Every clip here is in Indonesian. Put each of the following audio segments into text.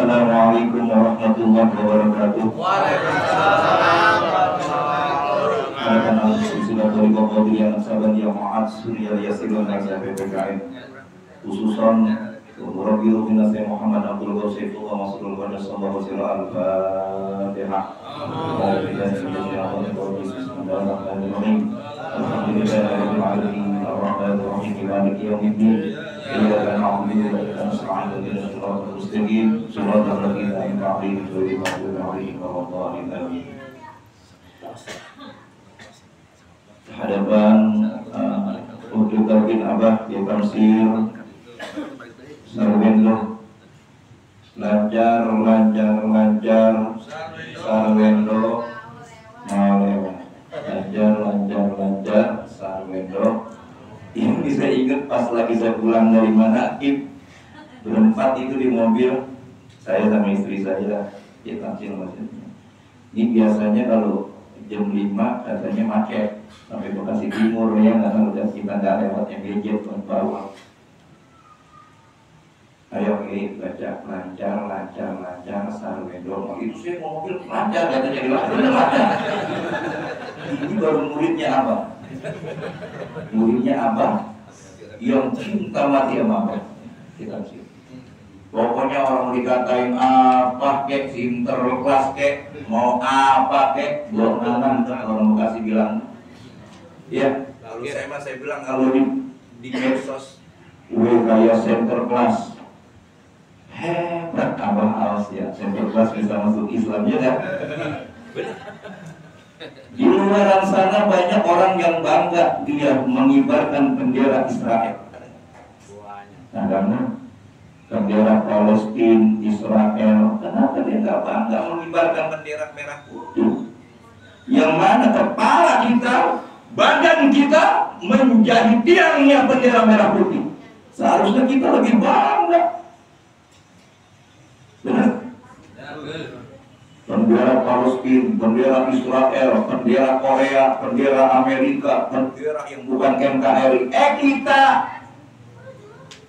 Assalamualaikum warahmatullahi wabarakatuh. Waalaikumsalam warahmatullahi wabarakatuh. Khususan Murabiul Bina Sayyid Muhammad Abdul Ghausifullah Masrul Pada Sallallahu Al-Fatihah. Bismillahirrahmanirrahim. Alhamdulillahirabbil alamin. Ar-Rahmanir-Rahim. Maliki yaumiddin. Iyyaka na'budu wa iyyaka nasta'in. Ihdinas siratal mustaqim. Shiratal ladzina an'amta 'alaihim ghairil maghdubi 'alaihim waladdallin. Hadapan untuk Tauhid Abah di Tamsir Sarwendo lancar Sarwendo malewa lancar Sarwendo. Ini bisa ingat pas lagi saya pulang dari mana berempat itu di mobil, saya sama istri saya ya Tamsir maksudnya. Ini biasanya kalau jam 5 katanya macet sampai Bekasi Timur ya, nggak tahu udah kita nggak lewat yang gadget ke bawah. Ayo baca lancar Sarwendo. Itu saya mau mobil lancar katanya lancar. Ini baru muridnya apa? Muridnya apa? Yang cinta mati sama apa? Kita sih. Pokoknya orang dikatain apa kek, sinterklas kek, mau apa kek, bohongan kan orang Bekasi bilang. Ya, lalu saya bilang kalau di medsos, kayak sinterklas. Hebat Abah Aos ya, sinterklas bisa masuk Islam ya kan? Di luar sana banyak orang yang bangga dia mengibarkan bendera Israel. Nah, karena bendera Palestina, Israel, kenapa dia nggak bangga mengibarkan bendera merah putih? Yang mana kepala kita, badan kita menjadi tiangnya bendera merah putih. Seharusnya kita lebih bangga. Benar? Bendera Palestina, bendera Israel, bendera Korea, bendera Amerika, bendera yang bukan NKRI. Kita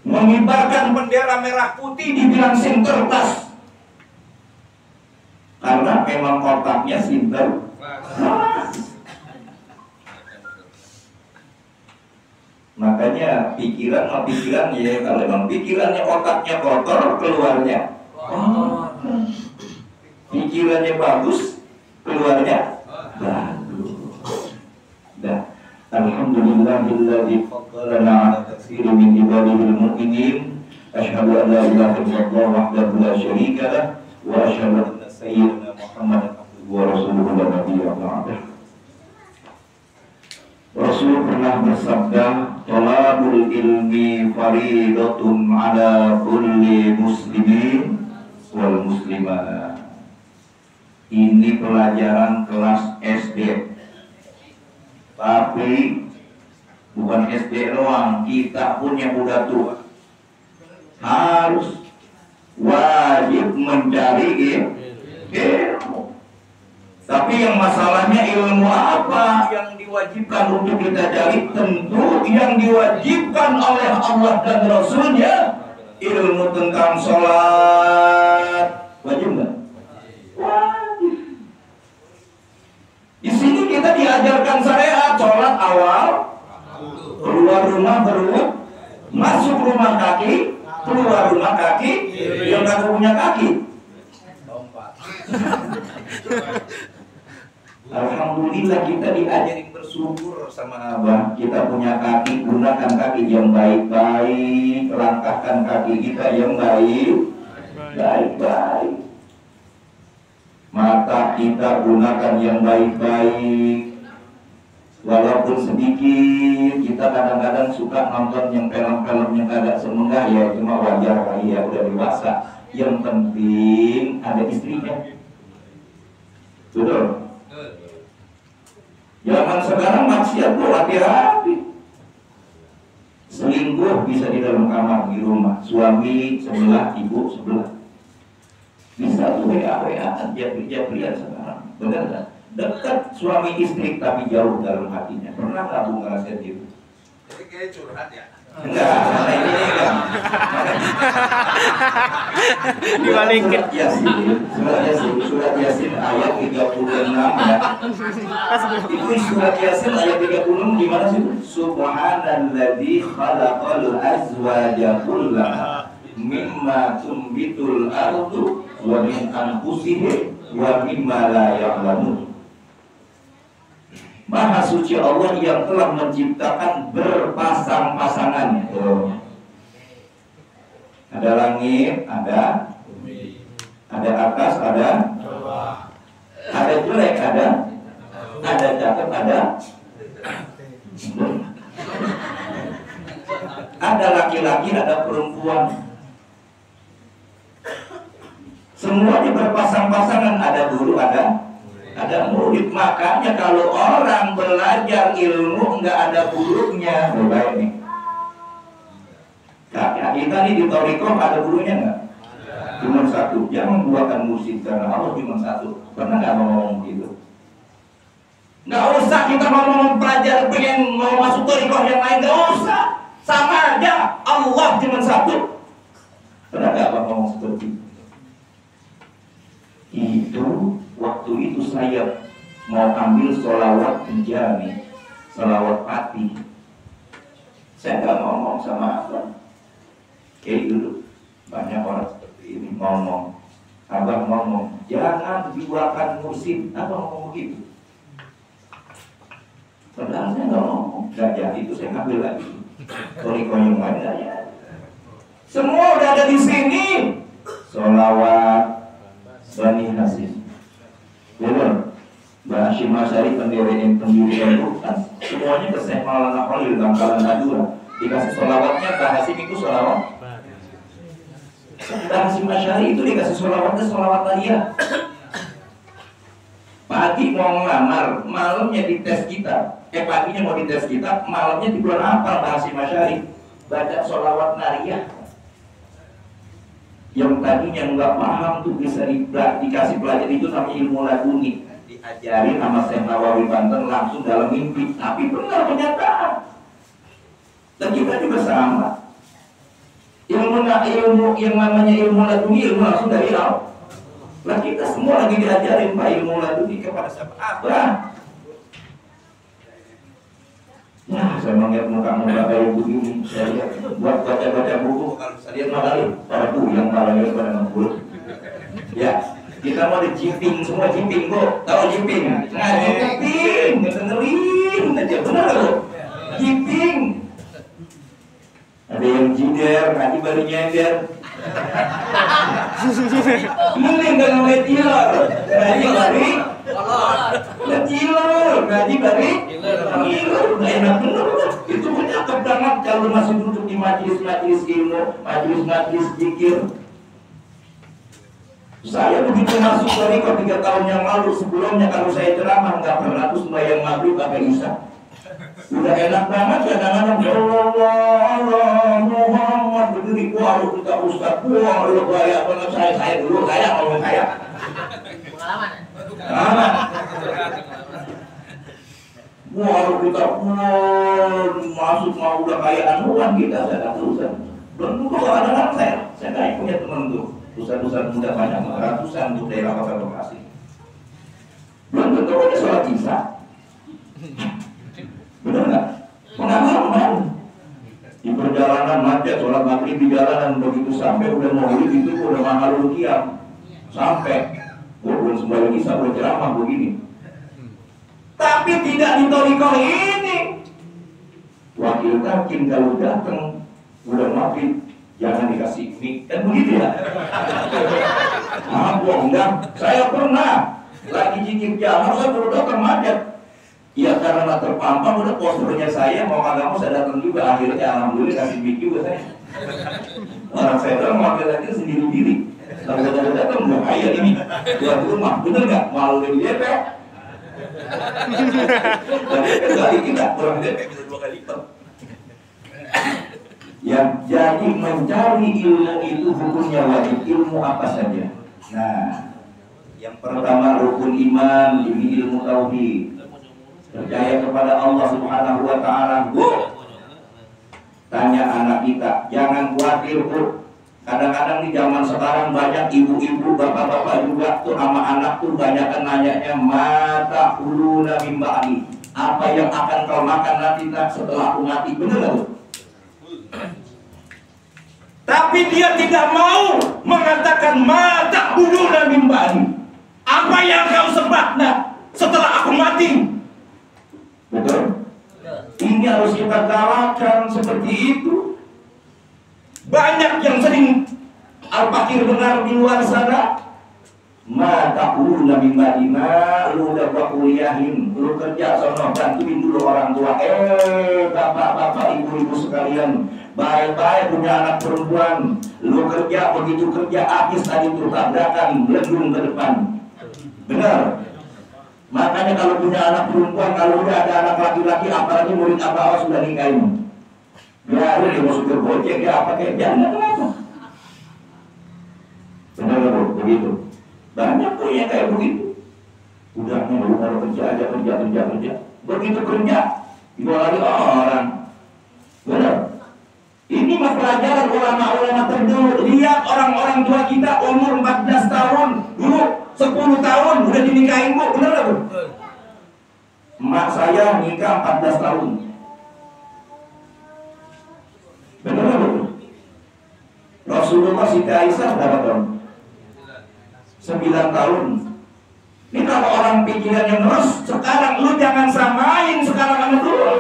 mengibarkan bendera merah putih dibilang sinterklas karena memang kotaknya sinterklas. Makanya pikiran ya, kalau memang pikirannya otaknya kotor, keluarnya pikirannya bagus, keluarnya bagus. Dah. Alhamdulillahilladzi faddalana 'ala katsirin min ibadihil mu'minin. Asyhadu an la ilaha illallah wahdahu la syarika lah wa asyhadu anna sayyidana Muhammadan abduhu wa rasuluhu la nabiyya ba'dah. Rasul pernah bersabda, "Talabul ilmi faridatun 'ala kulli muslimin wal muslimah." Ini pelajaran kelas SD. Tapi bukan SD doang, kita pun yang udah tua harus wajib mencari ilmu. Tapi yang masalahnya ilmu apa yang diwajibkan untuk kita cari? Tentu yang diwajibkan oleh Allah dan Rasulnya. Ilmu tentang sholat wajib nggak? Wajib. Di sini kita diajarkan syariat, sholat awal, keluar rumah berwudu, masuk rumah kaki, keluar rumah kaki, yang nggak punya kaki. Alhamdulillah kita diajarin bersyukur sama Abah. Kita punya kaki, gunakan kaki yang baik-baik, langkahkan kaki kita yang baik-baik. Mata kita gunakan yang baik-baik. Walaupun sedikit, kita kadang-kadang suka nonton yang film-film yang agak semenggah ya, cuma wajar kali ya, udah dewasa. Yang penting ada istrinya. Betul. Zaman sekarang maksiat tuh hati-hati. Selingkuh bisa di dalam kamar di rumah, suami sebelah, ibu sebelah. Bisa tuh WA-WA-an, japri-japrian sekarang. Benar kan? Dekat suami istri tapi jauh dalam hatinya. Pernah nggak Bu ngerasain gitu? Jadi kayak curhat ya? Enggak, karena ini kan. Dibalikin. Surat Yasin ayat 36 ya. Itu surat Yasin ayat 36 gimana sih? Subhanalladzi khalaqal azwaja kullaha mimma tumbitul ardu wa min anfusihim wa mimma la ya'lamun. Maha suci Allah yang telah menciptakan berpasang-pasangan. Ada langit, ada atas, ada jelek, ada cakep, ada laki-laki, ada perempuan. Semuanya berpasang-pasangan, ada guru, ada murid. Makanya kalau orang belajar ilmu nggak ada gurunya, baik nih. Kita nih di Torikoh ada gurunya nggak? Cuma satu. Jangan buatkan musik karena Allah cuma satu. Pernah nggak ngomong gitu? Nggak usah kita ngomong pelajar pengen mau masuk Torikoh yang lain, nggak usah. Sama aja. Allah cuma satu. Pernah nggak ngomong seperti itu? Waktu itu saya mau ambil sholawat penjami, sholawat pati. Saya nggak ngomong sama abang. Kayak dulu banyak orang seperti ini ngomong. Abang ngomong, jangan jualan mursid. Abang ngomong begitu. Padahal saya nggak ngomong. Nggak jadi itu saya ngambil lagi. Torikoh yang lain nggak jadi. Semua udah ada di sini. Sholawat Bani Hasim. Benar, Mbak Hashim Asy'ari pendiri NU kan semuanya ke Syekh Maulana Khalil Bangkalan Madura dikasih sholawatnya. Mbak Hashim itu sholawat. Mbak Hashim Asy'ari itu dikasih sholawatnya sholawat Aliyah. Pagi mau ngelamar, malamnya dites kita. Paginya mau dites kita, malamnya di bulan apa Mbak Hashim Asy'ari baca sholawat Nariyah. Yang tadinya nggak paham tuh bisa dikasih pelajaran itu namanya ilmu laduni. Diajari sama Syekh Nawawi Banten langsung dalam mimpi. Tapi benar kenyataan. Dan kita juga sama. Ilmu yang namanya ilmu laduni, ilmu langsung dari Allah. Lah kita semua lagi diajarin Pak ilmu laduni kepada siapa? Abah. Nah, saya melihat muka-muka kayak begini, saya lihat buat baca-baca buku, kalau saya lihat malah para yang malah pada ngumpul. Ya, kita mau dijimping, semua jimping kok. Tahu jimping? Nah, jimping, ngedengerin aja, benar loh. Jimping. Ada yang jinder, nanti baru nyender. Ini nggak namanya tilar, ngaji bari, ngaji bari, nggak enak bener. Itu cakep banget kalau masih duduk di majelis ilmu, majelis zikir. Saya begitu masuk Torikoh 3 tahun yang lalu, sebelumnya kalau saya ceramah nggak pernah tuh sembahyang maghrib pakai isya. Udah enak banget kadang-kadang Allah Muhammad berdiri, wah lu kita Ustaz, wah lu gaya banget saya dulu, saya ngomong saya pengalaman. Wah lu kita masuk mau udah kaya anuan kita, saya kata Ustaz. Belum tentu kadang-kadang saya kayak punya teman tuh Ustaz-Ustaz muda banyak, ratusan tuh daerah Kota Bekasi. Belum tentu ada sholat isya. Benar nggak? Pengalaman di perjalanan macet, sholat maghrib di jalanan begitu sampai udah maulid itu udah mahalul qiyam sampai belum sembahyang isya udah ceramah begini. Tapi tidak di Torikoh ini. Wakil takin kalau datang udah maghrib jangan dikasih mie, kan begitu ya? Enggak. Saya pernah lagi jikir jalan, saya baru datang macet. Ya karena terpampang udah posternya saya mau kagak mau saya datang juga, akhirnya alhamdulillah kasih mic juga saya. Orang saya bilang mau ambil lagi sendiri diri. Kalau udah datang udah kaya ini buat rumah, bener nggak? Malu dari DP. Tapi kali kita kurang DP bisa 2 kali lipat. Ya jadi mencari ilmu itu hukumnya wajib. Ilmu apa saja? Nah, yang pertama rukun iman, ini ilmu tauhid. Percaya kepada Allah Subhanahu wa taala. Tanya anak kita, jangan khawatir Bu. Kadang-kadang di zaman sekarang banyak ibu-ibu, bapak-bapak juga tuh sama anak tuh banyak kan nanyanya mata uluna mimba'ani. Apa yang akan kau makan nanti setelah aku mati? Benar gak tuh? Tapi dia tidak mau mengatakan mata uluna mimba'ani. Apa yang kau sembah setelah aku mati? Betul? Ini harus kita galakkan seperti itu. Banyak yang sering al-fakir dengar di luar sana. Ma ta'uluna mimma lu udah gua kuliahin, lu kerja sono bantuin dulu orang tua. Bapak-bapak, ibu-ibu sekalian, baik-baik punya anak perempuan, lu kerja, begitu kerja habis tadi tuh tabrakan melendung ke depan. Benar. Makanya kalau punya anak perempuan, kalau udah ada anak laki-laki, apalagi murid apa sudah nikahin, ya dia mau supir gojek ya apa kayak jangan kenapa. Benar begitu. Banyak tuh yang kayak begitu. Udahnya baru kerja aja kerja. Begitu kerja dibawa lagi orang. Benar. Ini mah pelajaran ulama-ulama terdahulu. Lihat orang-orang tua kita umur 14 tahun dulu 10 tahun udah dinikahin Bu, bener gak Bu? Emak saya nikah 14 tahun. Bener gak Bu? Rasulullah Siti Aisyah berapa tahun? 9 tahun. Ini kalau orang pikirannya terus, sekarang lu jangan samain sekarang sama dulu.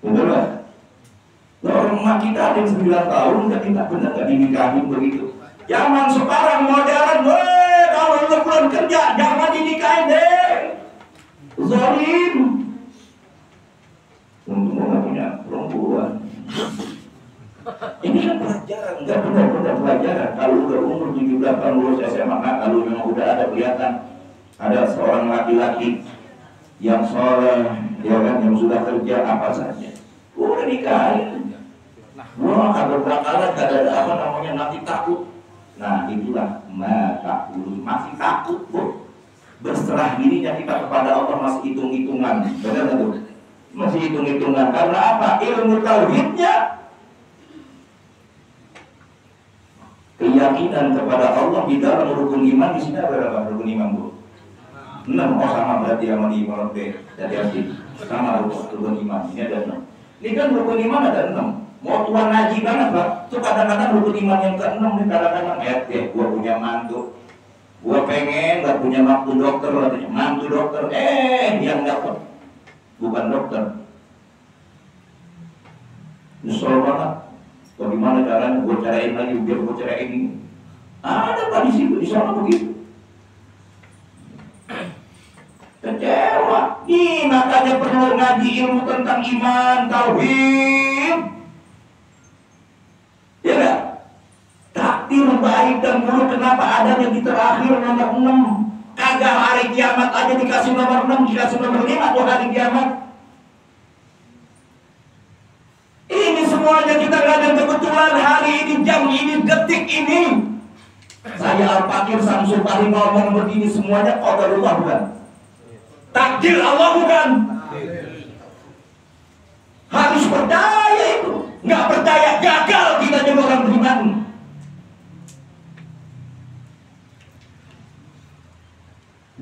Bener gak? Orang emak kita ada yang 9 tahun udah kita bener gak dinikahin begitu. Zaman sekarang modern, kalau lu belum kerja jangan dinikahin deh. Zalim. Untung gak punya perempuan. Ini kan pelajaran, enggak benar-benar pelajaran. Kalau udah umur 17 tahun lulus SMA, kalau memang udah ada kelihatan ada seorang laki-laki yang soleh, ya kan, yang sudah kerja apa saja, udah nikahin. Wah, kagak bakalan, kagak ada apa namanya nanti takut. Nah itulah mata ulu, masih takut Bu. Berserah dirinya kita kepada Allah masih hitung-hitungan, benar nggak Bu? Masih hitung-hitungan. Karena apa? Ilmu tauhidnya, keyakinan kepada Allah di dalam rukun iman. Di sini ada berapa rukun iman Bu? 6. Oh sama berarti sama di Imam B. Hati-hati. Sama rukun iman. Ini ada 6. Ini kan rukun iman ada 6. Mau tua ngaji banget Pak. Itu kadang-kadang rukun iman yang ke-6 nih kadang-kadang gua punya mantu. Gua pengen gak punya mantu dokter katanya. Mantu dokter. Yang dapat bukan dokter. Nyesel banget. Bagaimana caranya gue carain lagi biar gue carain ini? Ada Pak di situ, di sana begitu. Kecewa. Nih makanya perlu ngaji ilmu tentang iman, tauhid. Ya enggak? Takdir baik dan buruk kenapa adanya di terakhir nomor 6? Kagak hari kiamat aja dikasih nomor 6, dikasih nomor 5 tuh hari kiamat. Ini semuanya kita nggak ada kebetulan hari ini, jam ini, detik ini. Saya Al-Fakir Samsul Fahri ngomong begini semuanya qadarullah bukan? Takdir Allah bukan? Harus percaya itu. Nggak percaya gagal kita jadi orang beriman.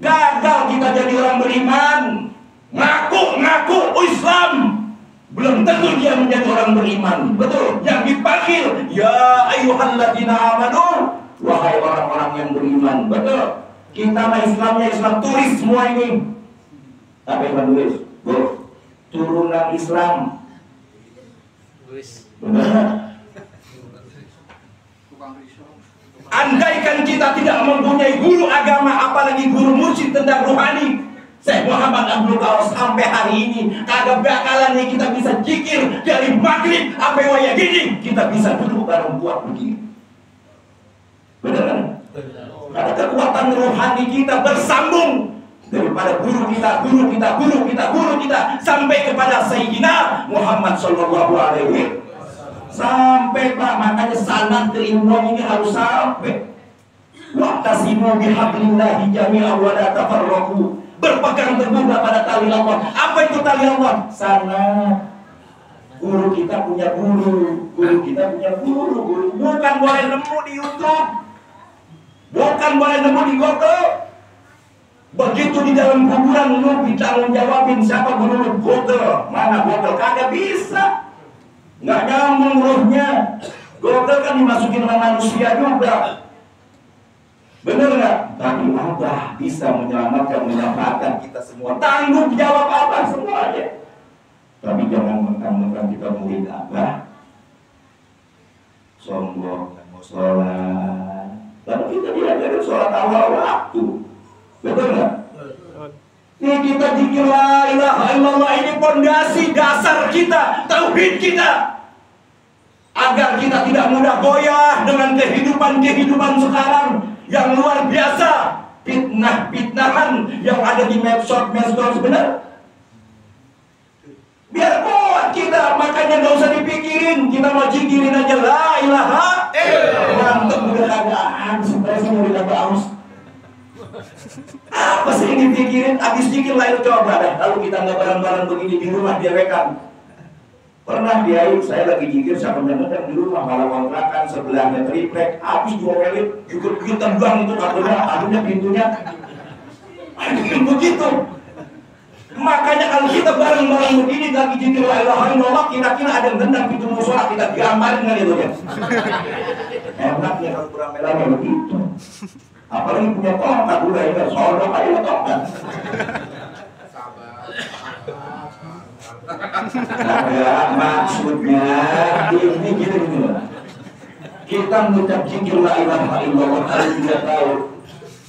Gagal kita jadi orang beriman. Ngaku Islam, belum tentu dia menjadi orang beriman. Betul? Yang dipanggil ya ayyuhalladzina amanu, wahai orang-orang yang beriman. Betul? Kita mah Islamnya Islam turis semua ini. Apa yang tulis? Bu, turunan Islam. Benar? Andaikan kita tidak mempunyai guru agama, apalagi guru mursyid tentang rohani, Syekh Muhammad Abdul Qadir, sampai hari ini kagak bakalan kita bisa zikir dari maghrib sampai waya gini kita bisa duduk bareng kuat begini. Benar kan? Karena kekuatan rohani kita bersambung daripada guru kita sampai kepada Sayyidina Muhammad Sallallahu Alaihi Wasallam. Sampai Pak, makanya sanad keilmuan ini harus sampai. Wa'tasimu bihablillahi jami'an wa la tafarraqu. Berpegang teguh pada tali Allah. Apa itu tali Allah? Sanad. Guru kita punya guru, kita punya guru. Bukan boleh nemu di YouTube, bukan boleh nemu di Google. Begitu di dalam kuburan lu ditanggung jawabin siapa guru lu, Google. Mana Google? Kagak bisa, nggak nyambung ruhnya. Google kan dimasukin sama manusia juga, bener nggak? Tapi Allah bisa menyelamatkan kita semua. Tanggung jawab apa semuanya. Tapi jangan mentang-mentang kita murid Abah sombong, nggak mau sholat. Lalu kita diajarin sholat awal waktu, betul nggak? Ini kita zikir la ilaha illallah, ini pondasi dasar kita, tauhid kita, agar kita tidak mudah goyah dengan kehidupan sekarang yang luar biasa, fitnah-fitnahan yang ada di medsos benar. Biar kuat kita, makanya gak usah dipikirin, kita mau zikirin aja la ilaha illallah. Mantep udah kagak stres udah kagak aus. Apa sih yang dipikirin? Abis zikir lain coba dah. Lalu kita nggak bareng-bareng begini di rumah dia rekam. Pernah dia saya lagi zikir sama teman-teman di rumah, malah kontrakan sebelahnya triplek, habis diomelin, juga tembang itu akhirnya pintunya. Begitu. Makanya kalau kita bareng-bareng begini lagi zikir la ilaha illallah, kira-kira ada yang gendang pintu musola, kita gambarin kan itu ya. Enaknya kalau kurang melanya begitu. Apalagi punya tongkat udah ya, sodok aja tongkat. Nah, maksudnya ini gitu. Kita mengucap zikir la ilaha illallah kalau tidak tahu.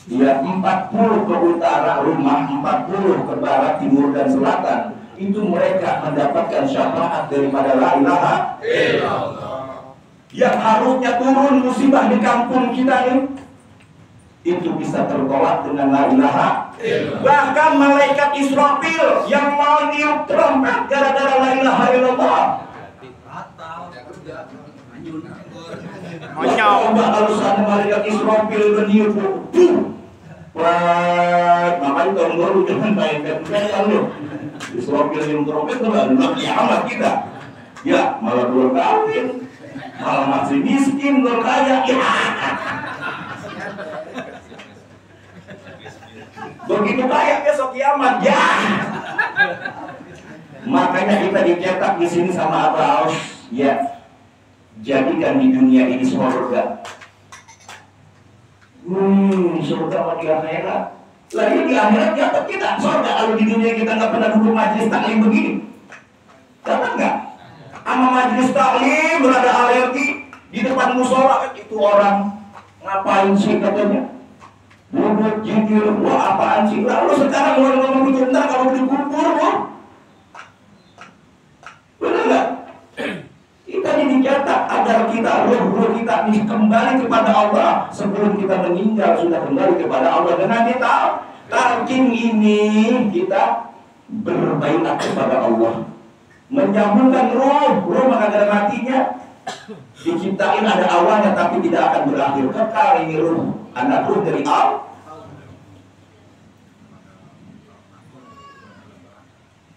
Ya 40 ke utara rumah, 40 ke barat, timur dan selatan, itu mereka mendapatkan syafaat daripada la ilaha illallah. Yang harusnya turun musibah di kampung kita ini, itu bisa tertolak dengan la ilaha illallah. Bahkan malaikat Israfil yang mau niup trompet gara-gara la ilaha illallah. Coba kalau sana malaikat Israfil meniup, wah, makanya tahun baru jangan mainkan lu. Israfil yang trompet itu adalah kiamat kita. Ya, malah belum kawin, malah masih miskin, belum kaya. Ya. Begitu kaya besok kiamat, ya. Makanya kita dicetak di sini sama Abah Aus, ya. Jadikan di dunia ini surga. Surga sama di akhirat. Lagi di akhirat dapat kita surga. Kalau di dunia kita nggak pernah duduk majelis taklim begini, dapat nggak? Sama majelis taklim berada alergi di depan musola, itu orang ngapain sih katanya? Duduk jikir, wah apaan sih? Lalu sekarang orang ngomong begitu, ntar kalau dikubur loh, benar nggak? Kita dicatat agar kita ruh kita ini kembali kepada Allah. Sebelum kita meninggal sudah kembali kepada Allah. Dengan kita talqin ini kita berbaikat kepada Allah, menyambungkan ruh maka ada matinya. Diciptain ada awalnya tapi tidak akan berakhir, kekal ini ruh, anak ruh dari Allah.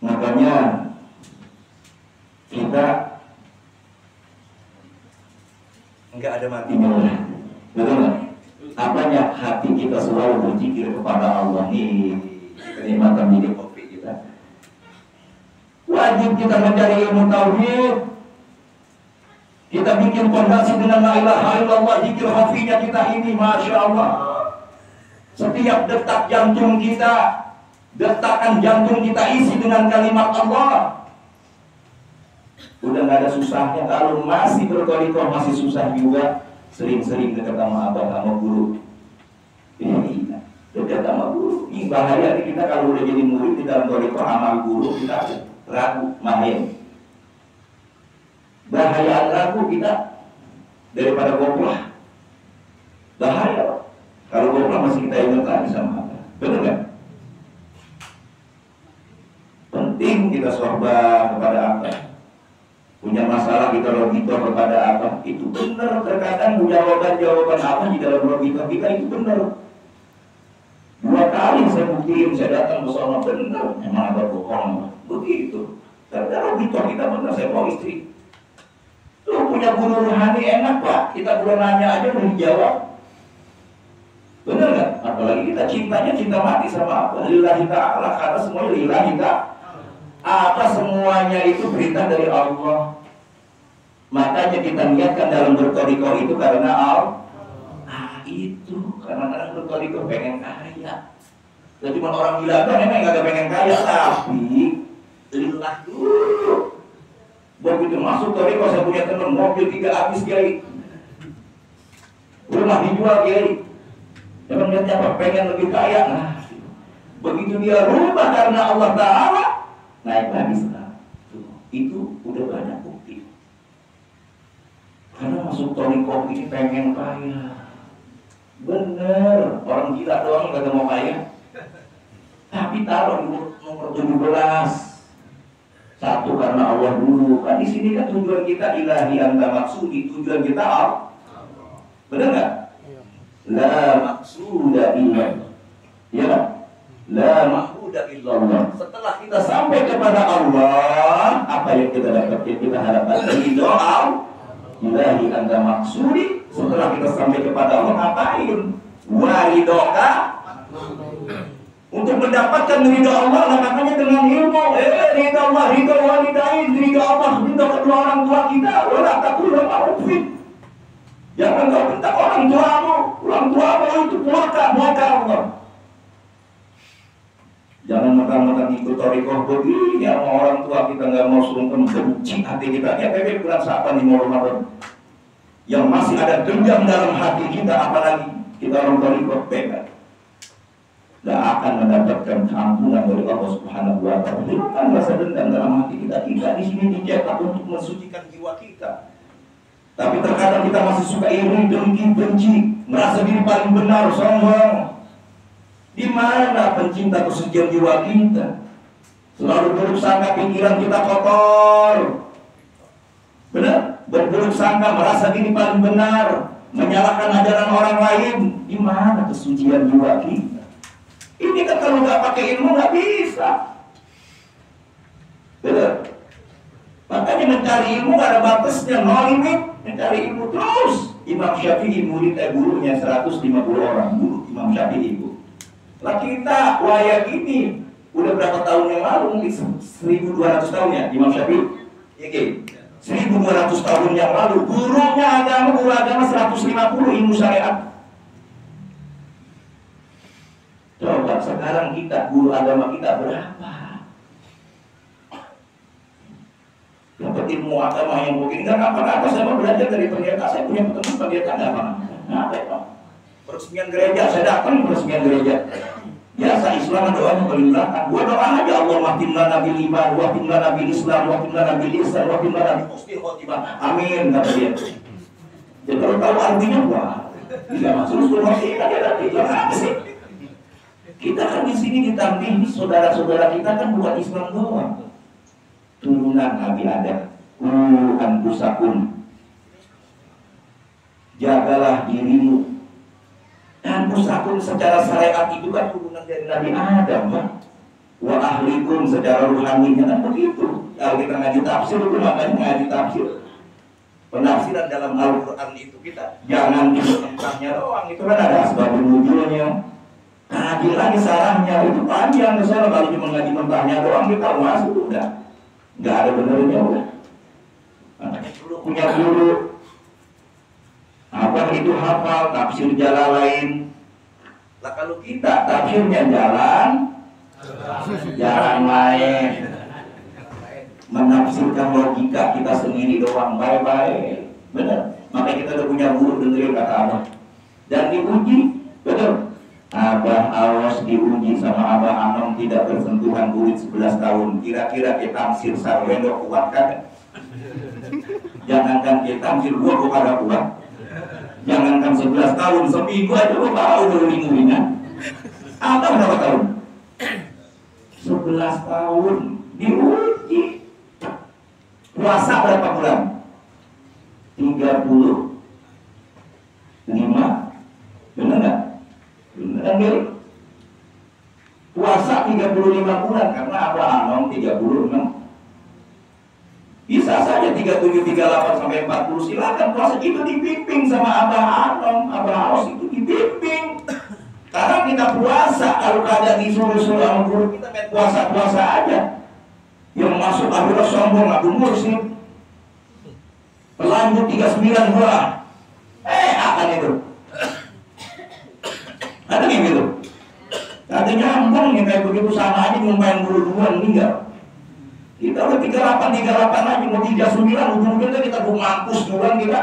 Makanya kita enggak ada matinya, betul nggak? Apanya? Hati kita selalu berzikir kepada Allah. Nih kenikmatan minum kopi kita. Wajib kita mencari ilmu tauhid. Kita bikin fondasi dengan la ilaha illallah, zikir hafinya kita ini, masya Allah. Setiap detak jantung kita, detakan jantung kita isi dengan kalimat Allah. Udah nggak ada susahnya. Kalau masih berkorikor masih susah juga, sering-sering dekat sama abang sama guru. Ini dekat sama guru. Ini bahaya kita kalau udah jadi murid di dalam korikor sama guru kita ragu, main. Bahaya ragu kita daripada goplah. Bahaya. Kalau goplah masih kita ingat lagi sama abang. Betul nggak? Penting kita sohbah kepada abang. Punya masalah kita logika kepada apa itu benar. Terkadang jawaban apa di dalam logika kita itu benar. 2 kali saya buktiin, saya datang ke sana benar, memang ada bohong begitu. Karena kita benar, saya mau istri. Lu punya guru rohani enak Pak, kita belum nanya aja udah dijawab. Bener nggak? Apalagi kita cintanya cinta mati sama apa? Lillahi ta'ala, karena semuanya lillahi ta'ala. Apa semuanya itu perintah dari Allah. Makanya kita niatkan dalam bertoriko itu karena Allah. Itu kadang-kadang bertoriko pengen kaya. Dan cuma orang gila kan emang gak pengen kaya, tapi lillah dulu. Begitu masuk toriko, saya punya teman mobil 3 habis Kiai, rumah dijual Kiai. Emang niatnya apa? Pengen lebih kaya. Nah, begitu dia rubah karena Allah Ta'ala, naik lagi sekarang. Itu udah banyak bukti. Karena masuk toriko ini pengen kaya. Bener, orang gila doang gak mau kaya. Tapi taruh nomor 17. Satu karena Allah dulu. Kan di sini kan tujuan kita ilahi anta maksudi, tujuan kita Allah. Benar nggak? La maksuda illallah. Ya kan? La mahmuda illallah. Setelah kita sampai kepada Allah, apa yang kita dapat, yang kita harapkan dari doa ilahi anta maksudi. Setelah kita sampai kepada Allah, ngapain? Waridoka. Untuk mendapatkan ridho Allah, makanya dengan ilmu, ridho Allah, ridho walidain, ridho Allah, ridho kedua orang tua kita, wala taqulu ma'rufin. Jangan kau bentak orang tuamu itu murka Allah. Jangan mentang-mentang ikut thariqah begini sama orang tua kita nggak mau sungkem, benci hati kita. Ya bebek bulan Sa'ban di Ramadan, yang masih ada dendam dalam hati kita, apalagi kita orang thariqah bebas. Tidak akan mendapatkan ampunan dari Allah Subhanahu wa Ta'ala. Hilangkan rasa dendam dalam hati kita. Kita di sini dicetak untuk mensucikan jiwa kita. Tapi terkadang kita masih suka iri, dengki, benci, merasa diri paling benar, sombong. Di mana pencinta kesucian jiwa kita? Selalu buruk sangka, pikiran kita kotor. Benar? Berburuk sangka, merasa diri paling benar, menyalahkan ajaran orang lain. Di mana kesucian jiwa kita? Ini kan kalau nggak pakai ilmu nggak bisa. Betul. Makanya mencari ilmu nggak ada batasnya, no limit. Mencari ilmu terus. Imam Syafi'i murid gurunya 150 orang, guru Imam Syafi'i itu. Lah kita wayang ini udah berapa tahun yang lalu, mungkin 1200 tahun ya Imam Syafi'i. Oke. 1200 tahun yang lalu gurunya guru agama 150 ilmu syariat. Coba sekarang kita, guru agama kita berapa? Dapat ilmu agama yang mungkin nggak apa-apa. Saya mau belajar dari pendeta. Saya punya teman pendeta nggak apa-apa. Nah, peresmian gereja, saya datang peresmian gereja. Biasa Islam doanya paling belakang. Gua doa aja, Allah mahtimna nabi iman, wahtimna nabi Islam, wahtimna nabi ihsan, wahtimna nabi husnul khotimah. Amin kata dia. Jadi kalau tahu artinya wah, tidak masuk husnul khotimah dia nanti apa sih? Kita kan di sini ditampil, saudara-saudara kita kan bukan Islam doang. Turunan Nabi Adam. Anfusakum. Jagalah dirimu. Anfusakum secara syariat itu kan turunan dari Nabi Adam, kan? Wa ahlikum secara ruhaninya kan begitu. Kalau kita ngaji tafsir itu makanya ngaji tafsir. Penafsiran dalam Al-Quran itu kita jangan ikut tentangnya doang. Itu kan ada sebab nuzulnya. Ngaji lagi sarahnya itu panjang, misalnya kalau cuma ngaji mentahnya doang kita masuk udah nggak ada benernya udah. Makanya dulu punya guru apa itu hafal tafsir Jalalain. Lah kalau kita tafsirnya jalan lain, menafsirkan logika kita sendiri doang, bye-bye. Bener. Makanya kita udah punya guru, dengerin kata Allah dan diuji, betul. Abah Awas diuji sama Abah Anom tidak bersentuhan kulit 11 tahun. Kira-kira kita tafsir Sarwendo kuat kan? Jangankan kita tafsir gua kagak kuat. Jangankan 11 tahun, seminggu aja gua tahu dulu minggu-mingguan. Abah berapa tahun? 11 tahun diuji. Puasa berapa bulan? 35. Benar nggak? Ambil puasa 35 bulan karena apa? Anom 36 Bisa saja 37, 38 sampai 40 silakan puasa, itu dibimbing sama Abah Anom, Abah Aos itu dibimbing. Karena kita puasa, kalau keadaan disuruh-suruh sama guru kita main puasa-puasa aja. Yang masuk akhirnya sombong, Abu Mursid pelanjut 39 bulan. Akan itu ada yang gitu. Ada nyambung yang kayak begitu, sama aja nyumpain guru duluan meninggal. Kita udah 38 aja, mau 39 ujung-ujungnya kita mau mampus duluan kita.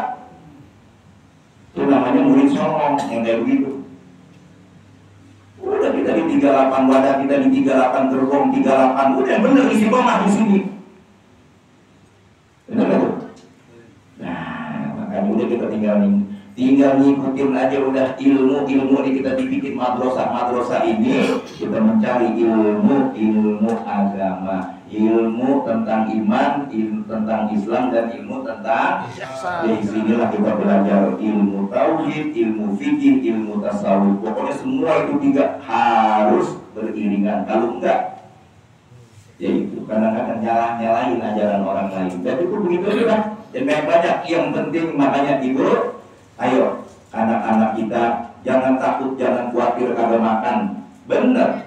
Itu namanya murid songong yang kayak begitu. Udah kita di 38 wadah, kita di 38 gerbong, 38 udah bener isi rumah di sini. Bener gak tuh? Nah, makanya udah kita tinggal ngikutin aja udah ilmu ini kita dibikin madrasah ini kita mencari ilmu agama, ilmu tentang iman, ilmu tentang Islam dan ilmu tentang di sinilah kita belajar ilmu tauhid, ilmu fikih, ilmu tasawuf. Pokoknya semua itu tiga harus beriringan. Kalau enggak ya itu kadang-kadang nyalahin ajaran orang lain. Jadi itu begitu aja. Dan banyak yang penting makanya ibu, ayo anak-anak kita jangan takut, jangan khawatir kagak makan. Bener.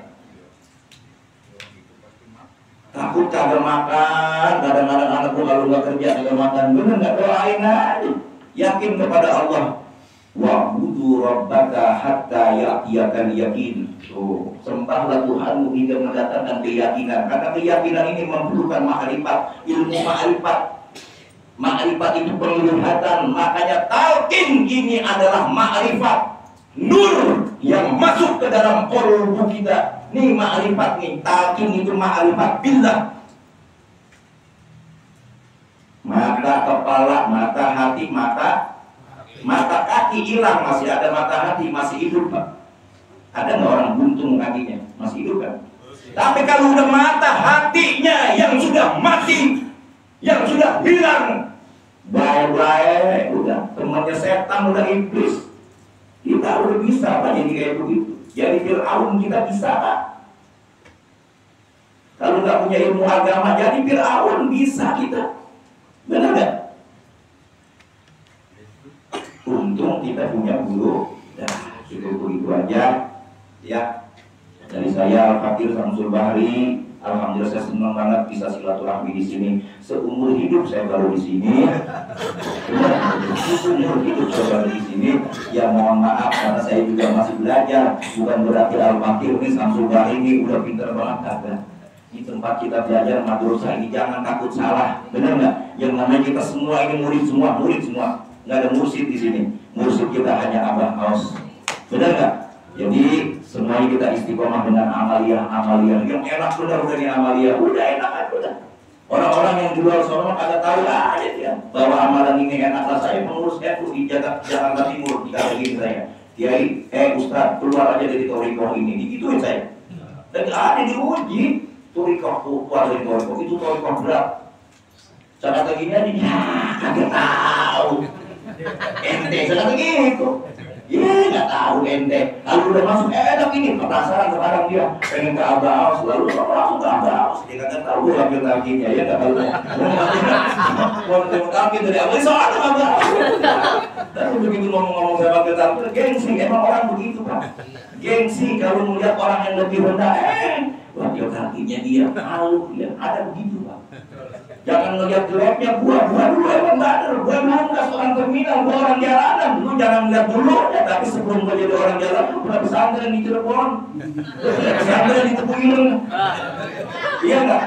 Takut kagak makan, kadang-kadang anakku kalau nggak kerja kagak makan. Bener nggak? Doain aja. Yakin kepada Allah. Wa'budu rabbaka hatta ya'tiyakal yakin. Sembahlah Tuhanmu hingga mendatangkan keyakinan. Karena keyakinan ini memerlukan ma'rifat, ilmu ma'rifat. Ma'rifat itu penglihatan, makanya talqin ini adalah ma'rifat, nur yang masuk ke dalam qalbu kita. Nih ma'rifat nih, talqin itu ma'rifat billah. Mata kepala, mata hati, mata kaki hilang, masih ada mata hati, masih hidup Pak. Ada nggak orang buntung kakinya? Masih hidup kan? Tapi kalau udah mata hatinya yang sudah mati, yang sudah hilang, bye-bye, udah temannya setan, udah iblis. Kita udah bisa Pak jadi kayak begitu. Jadi Fir'aun kita bisa Pak. Kalau nggak punya ilmu agama jadi Fir'aun bisa kita. Benar nggak? Untung kita punya guru. Nah, itu aja ya. Dari saya Al-Fakir Samsul Bahri. Alhamdulillah saya senang banget bisa silaturahmi di sini. Seumur hidup saya baru di sini. Seumur hidup saya baru di sini. Ya mohon maaf karena saya juga masih belajar. Bukan berarti Al-Fakir ini Samsul Bahri ini udah pintar banget kagak. Di tempat kita belajar madrasah ini jangan takut salah. Benar nggak? Yang namanya kita semua ini murid semua. Nggak ada mursid di sini. Mursid kita hanya Abah Aos. Benar nggak? Jadi semuanya kita istiqomah dengan amaliyah yang enak. Udah nih amaliyah, udah enak aja udah. Orang-orang yang di luar sana ada tahu aja dia bahwa amalan ini enak. Lah saya pengurus NU di Jakarta Timur dikatakan saya, Kiai, Ustaz keluar aja dari torikoh ini, digituin saya. Dan ada diuji torikoh keluar dari torikoh itu torikoh berat. Saya kata gini aja, ya kagak tahu. Ente saya kata gitu. Iya nggak tahu ente. Lalu udah masuk enak ini penasaran sekarang dia pengen ke Abah Aos, lalu langsung ke Abah Aos. Dia kata tahu ambil kakinya ya nggak tahu. Mau ambil kaki dari Abah soal ke Abah Aos. Dan begitu ngomong-ngomong sama kita gengsi, emang orang begitu Pak. Gengsi kalau melihat orang yang lebih rendah, ambil kakinya dia malu dia ada begitu Pak. Jangan ngeliat jeleknya gua dulu emang bener, gua nunggas orang terminal, gua orang jalanan. Lu jangan ngeliat dulu ya, tapi sebelum gua jadi orang jalanan, lu pernah pesantren di Cirebon, pesantren di Tebu Ireng. Iya nggak?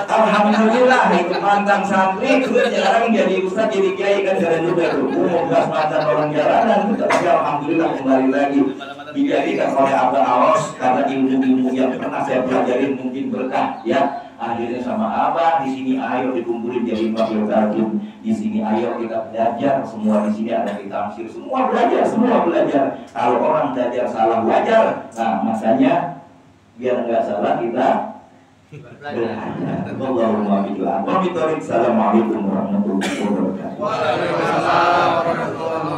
Alhamdulillah itu mantan santri, gua jarang jadi ustaz, jadi kiai kan jarang juga tuh. Gua mau ngas mantan orang jalanan, tapi alhamdulillah kembali lagi dijadikan oleh Abah Aos karena ilmu-ilmu yang pernah saya pelajarin mungkin berkah ya. Akhirnya sama Abah di sini ayo dikumpulin jadi wakil tarjum. Di sini ayo kita belajar semua, di sini ada ditamsir, semua belajar. Kalau orang belajar salah wajar. Nah, makanya biar nggak salah kita belajar. Assalamualaikum warahmatullahi wabarakatuh. Waalaikumsalam warahmatullahi wabarakatuh.